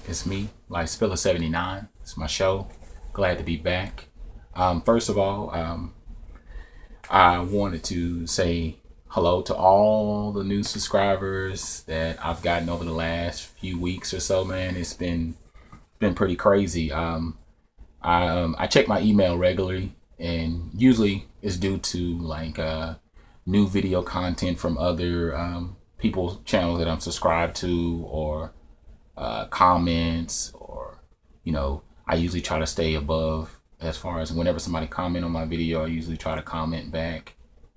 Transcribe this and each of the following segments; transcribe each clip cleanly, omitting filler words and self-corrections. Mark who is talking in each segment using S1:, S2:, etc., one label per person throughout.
S1: It's me, like Spiller79. It's my show. Glad to be back. First of all, I wanted to say hello to all the new subscribers that I've gotten over the last few weeks or so. Man, it's been pretty crazy. I check my email regularly, and usually it's due to like new video content from other people's channels that I'm subscribed to, or comments, or I usually try to stay above as far as whenever somebody comment on my video. I usually try to comment back,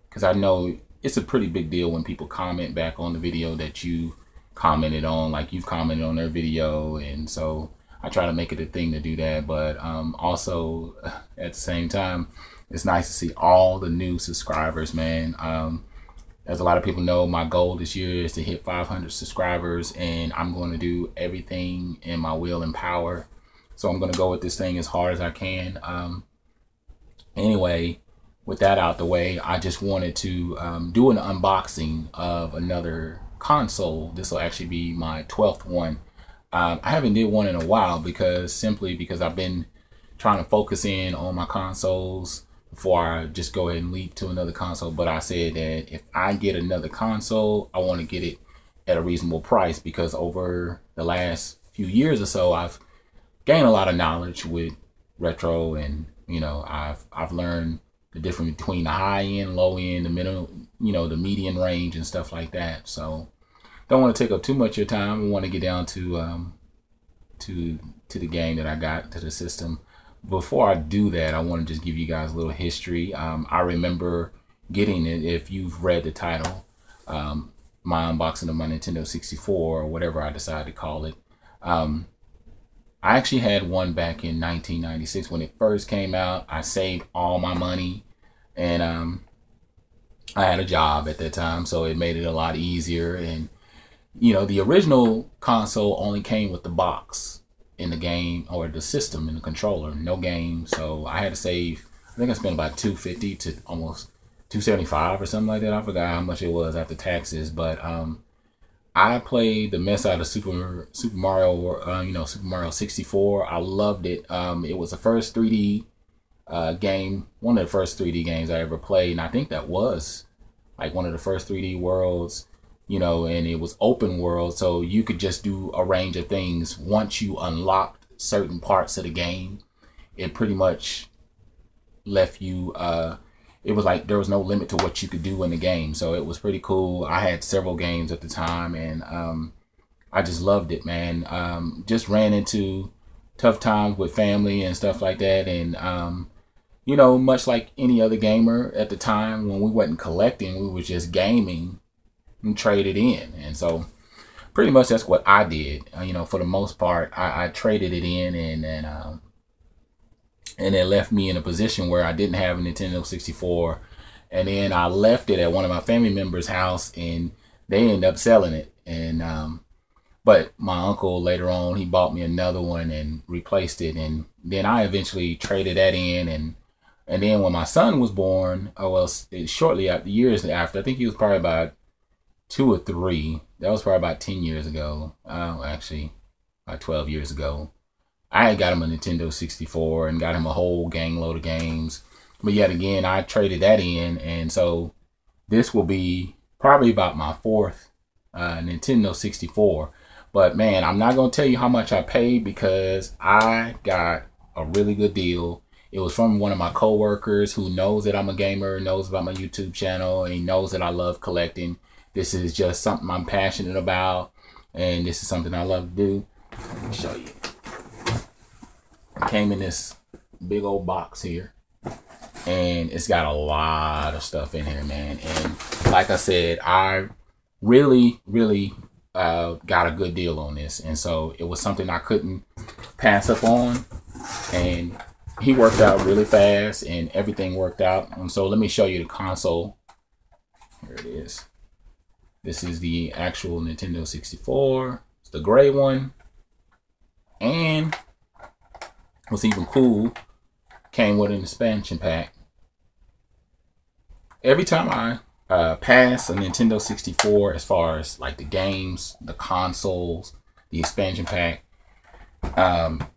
S1: because I know it's a pretty big deal when people comment back on the video that you commented on, like you've commented on their video. And so I try to make it a thing to do that. But also at the same time, it's nice to see all the new subscribers, man. As a lot of people know, my goal this year is to hit 500 subscribers, and I'm going to do everything in my will and power. So I'm going to go with this thing as hard as I can. Anyway, with that out the way, I just wanted to do an unboxing of another console. This will actually be my 12th one. I haven't did one in a while simply because I've been trying to focus in on my consoles before I just go ahead and leap to another console. But I said that if I get another console, I want to get it at a reasonable price, because over the last few years or so, I've gained a lot of knowledge with retro, and I've learned the difference between the high end, low end, the middle, the median range and stuff like that. So don't want to take up too much of your time. I want to get down to the game that I got, to the system. Before I do that, I want to just give you guys a little history. I remember getting it, if you've read the title, my unboxing of my Nintendo 64, or whatever I decided to call it. I actually had one back in 1996 when it first came out. I saved all my money, and I had a job at that time, so it made it a lot easier. And the original console only came with the box in the game, or the system and the controller, no game. So I had to save, I think I spent about $250 to almost $275 or something like that. I forgot how much it was after taxes. But I played the mess out of Super Mario, Super Mario 64. I loved it. It was the first 3D game, one of the first 3D games I ever played, and I think that was like one of the first 3D worlds. And it was open world, so you could just do a range of things. Once you unlocked certain parts of the game, it pretty much left you, it was like there was no limit to what you could do in the game. So it was pretty cool. I had several games at the time, and I just loved it, man. Just ran into tough times with family and stuff like that, and much like any other gamer at the time, when we wasn't collecting, we were just gaming and traded in. And so pretty much that's what I did. For the most part, I traded it in, and it left me in a position where I didn't have a Nintendo 64. And then I left it at one of my family members' house, and they ended up selling it. And but my uncle later on, he bought me another one and replaced it. And then I eventually traded that in, and then when my son was born, shortly after, years after, I think he was probably about 2 or 3. That was probably about 10 years ago. Actually, about 12 years ago. I had got him a Nintendo 64 and got him a whole gang load of games. But yet again, I traded that in. And so this will be probably about my 4th Nintendo 64. But man, I'm not going to tell you how much I paid, because I got a really good deal. It was from one of my coworkers who knows that I'm a gamer, knows about my YouTube channel, and he knows that I love collecting. This is just something I'm passionate about, and this is something I love to do. Let me show you. It came in this big old box here, and it's got a lot of stuff in here, man. And like I said, I really got a good deal on this, and so it was something I couldn't pass up on. And he worked out really fast, and everything worked out. And so let me show you the console. Here it is. This is the actual Nintendo 64. It's the gray one. And what's even cool, came with an expansion pack. Every time I pass a Nintendo 64, as far as like the games, the consoles, the expansion pack,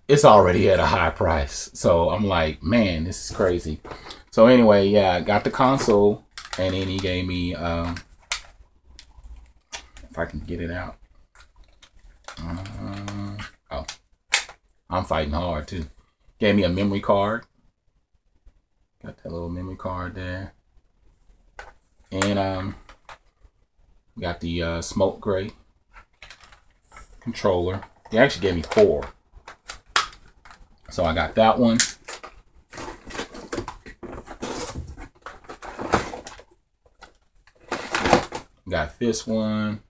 S1: it's already at a high price. So I'm like, man, this is crazy. So anyway, yeah, I got the console, and then he gave me, if I can get it out. Oh, I'm fighting hard too. Gave me a memory card. Got that little memory card there. And got the smoke gray controller. They actually gave me 4. So I got that one. Got this one.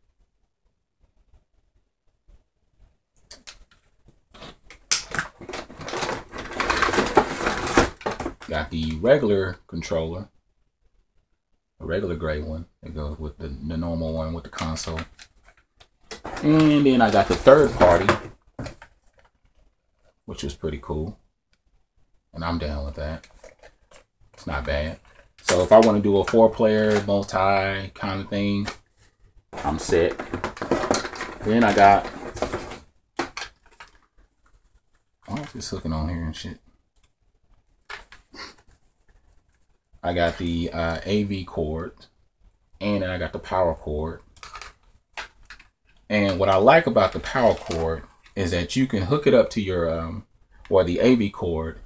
S1: Got the regular controller. A regular gray one. It goes with the normal one with the console. And then I got the third party, which was pretty cool. And I'm down with that. It's not bad. So if I want to do a 4-player multi kind of thing, I'm set. Then I got, why is this hooking on here and shit? I got the AV cord, and then I got the power cord. And what I like about the power cord is that you can hook it up to your, or the AV cord,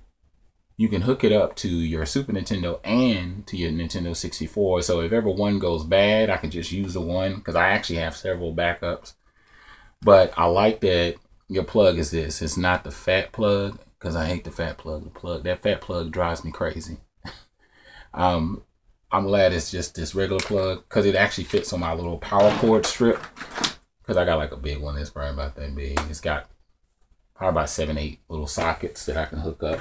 S1: you can hook it up to your Super Nintendo and to your Nintendo 64. So if ever one goes bad, I can just use the one, because I actually have several backups. But I like that your plug is this. It's not the fat plug, because I hate the fat plug. That fat plug drives me crazy. I'm glad it's just this regular plug, because it actually fits on my little power cord strip. Because I got like a big one that's probably about that big. It's got probably about 7, 8 little sockets that I can hook up.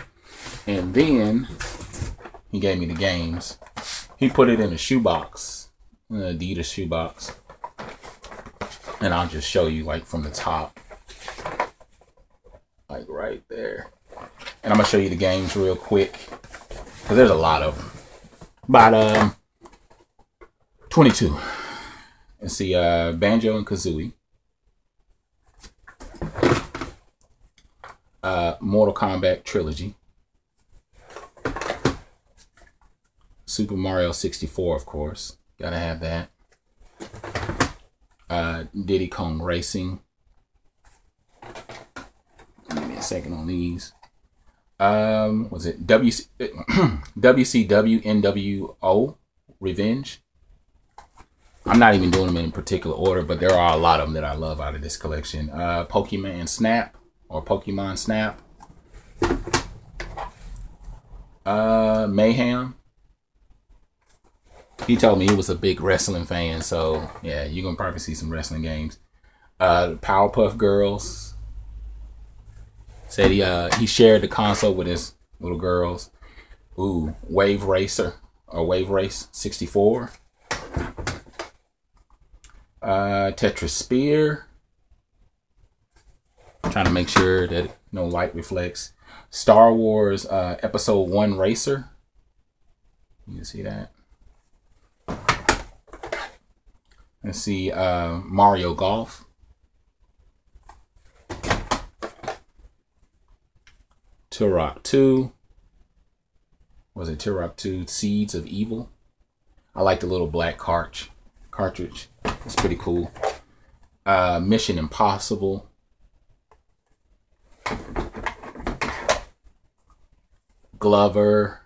S1: And then he gave me the games. He put it in a shoebox, an Adidas shoebox. And I'll just show you like from the top. Like right there. And I'm going to show you the games real quick, because there's a lot of them. About 22. Let's see, Banjo and Kazooie. Mortal Kombat Trilogy. Super Mario 64, of course. Gotta have that. Diddy Kong Racing. Give me a second on these. Was it WCW NWO Revenge? I'm not even doing them in particular order, but there are a lot of them that I love out of this collection. Pokemon Snap, or Pokemon Snap. Mayhem. He told me he was a big wrestling fan, so yeah, you're gonna probably see some wrestling games. Powerpuff Girls. Said he shared the console with his little girls. Ooh, Wave Racer, or Wave Race 64. Tetris Spear. Trying to make sure that no light reflects. Star Wars Episode 1 Racer. You can see that. Let's see, Mario Golf. Turok 2. Was it Turok 2 Seeds of Evil? I like the little black cartridge. It's pretty cool. Mission Impossible. Glover.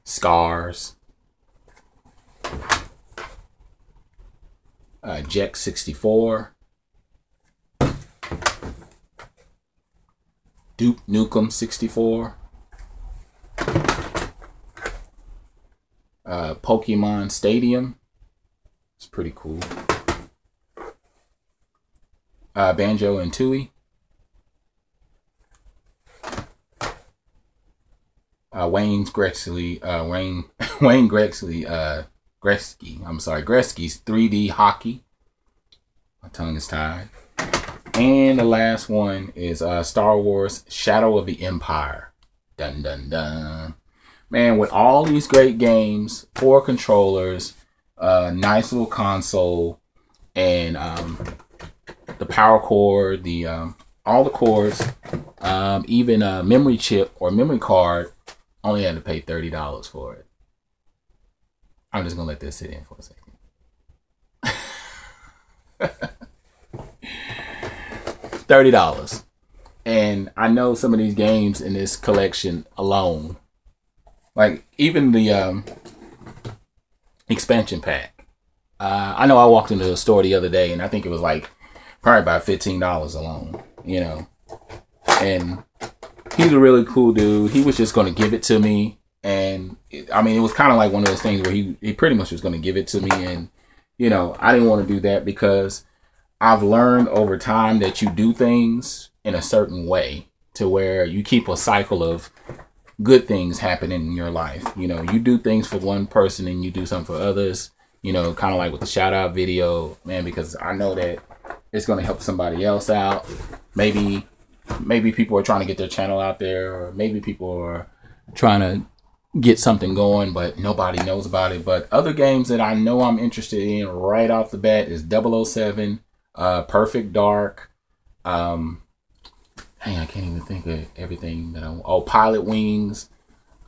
S1: Scars. Jack 64. Duke Nukem 64. Pokemon Stadium. It's pretty cool. Banjo and Tooie. Wayne Gretzky's 3D hockey. My tongue is tied. And the last one is Star Wars Shadow of the Empire. Dun dun dun. Man, with all these great games, 4 controllers, nice little console, and the power cord, the all the cords, even a memory chip or memory card. Only had to pay $30 for it. I'm just gonna let this sit in for a second. $30. And I know some of these games in this collection alone, like even the expansion pack. I know I walked into the store the other day and I think it was like probably about $15 alone, you know. And he's a really cool dude. He was just going to give it to me. And it was kind of like one of those things where he pretty much was going to give it to me. And, you know, I didn't want to do that because I've learned over time that you do things in a certain way to where you keep a cycle of good things happening in your life. You know, you do things for one person and you do something for others, you know, kind of like with the shout out video, man, because I know that it's going to help somebody else out. Maybe people are trying to get their channel out there, or maybe people are trying to get something going, but nobody knows about it. But other games that I know I'm interested in right off the bat is 007, Perfect Dark, I can't even think of everything that Pilot Wings.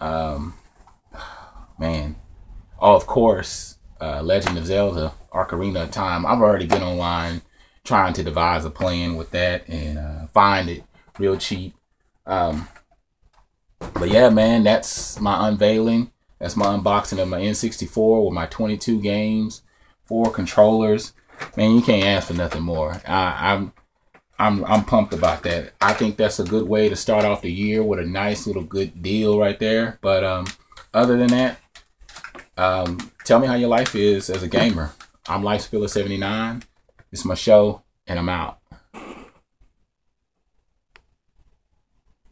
S1: Man. Oh, of course, Legend of Zelda, Ocarina of Time. I've already been online trying to devise a plan with that and find it real cheap. But yeah, man, that's my unveiling. That's my unboxing of my N64 with my 22 games, 4 controllers. Man, you can't ask for nothing more. I'm pumped about that. I think that's a good way to start off the year with a nice little good deal right there. But other than that, tell me how your life is as a gamer. I'm LifeSpiller79. It's my show, and I'm out.